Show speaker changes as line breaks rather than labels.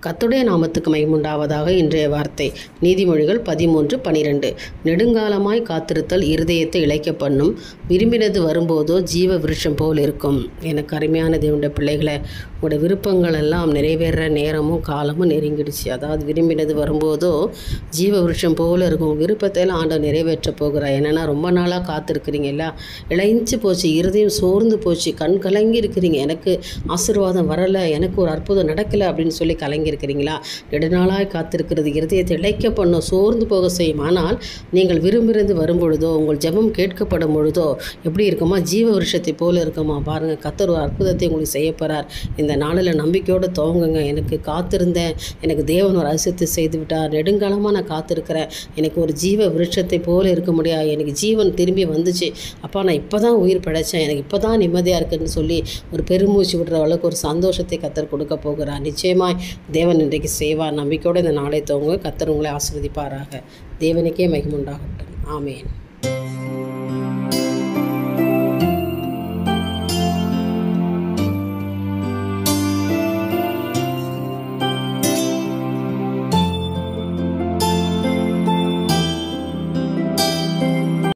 கர்த்தருடைய நாமத்துக்கு மகிமையுண்டாவதாக. இன்றைய வார்த்தை நீதிமொழிகள் 13:12. நெடுங்காலமாய் காத்திருத்தல் இருதயத்தை இளைக்க பண்ணும், விரும்பினது வரும்போதோ ஜீவ விருட்சம் போல் இருக்கும். எனக்கு அருமையான தேவனுடைய பிள்ளைகளை, உங்களோட விருப்பங்கள் எல்லாம் நிறைவேற நேரமும் காலமும் நெருங்கிடுச்சு. அதாவது விரும்பினது வரும்போதோ ஜீவ விருட்சம் போல் இருக்கும். விருப்பத்தையெல்லாம் ஆண்டவர் நிறைவேற்ற போகிறார். என்னென்னா, ரொம்ப நாளாக காத்திருக்கிறீங்களா, இளைஞ்சு போச்சு, இருதயம் சோர்ந்து போச்சு, கண் கலங்கி இருக்கிறீங்க, எனக்கு ஆசீர்வாதம் வரலை, எனக்கு ஒரு அற்புதம் நடக்கலை அப்படின்னு சொல்லி கலங்கி இருக்கிறீங்களா? நெடுநாளாய் காத்திருக்கிறது இருதயத்தை இளைக்க பண்ணும், சோர்ந்து போக செய்யும். ஆனால் நீங்கள் விரும்புகிறது வரும்பொழுதோ, உங்கள் ஜெபம் கேட்கப்படும் பொழுதோ எப்படி இருக்குமா? ஜீவ விருட்சத்தை போல இருக்குமா? பாருங்கள், கர்த்தர் ஒரு அற்புதத்தை உங்களுக்கு செய்ய போகிறார். இந்த நாளில் நம்பிக்கையோடு துவங்குங்க. எனக்கு காத்திருந்தேன், எனக்கு தேவன் ஒரு அதிசயத்தை செய்து விட்டார், நெடுங்காலமாக நான் காத்திருக்கிறேன், எனக்கு ஒரு ஜீவ விருட்சத்தை போல இருக்க முடியாது, எனக்கு ஜீவன் திரும்பி வந்துச்சு, அப்பா நான் இப்போ தான் உயிர் பிழைச்சேன், எனக்கு இப்போ தான் நிம்மதியாக இருக்குன்னு சொல்லி ஒரு பெருமூச்சு விடுற அளவுக்கு ஒரு சந்தோஷத்தை கர்த்தர் கொடுக்க போகிறார். நிச்சயமாய் தேவன் இன்றைக்கு செய்வார். நம்பிக்கையோடு இந்த நாளை துவங்க. கர்த்தர் உங்களை ஆசீர்வதிப்பாராக. தேவனுக்கே மகிமை உண்டாகட்டும். ஆமேன்.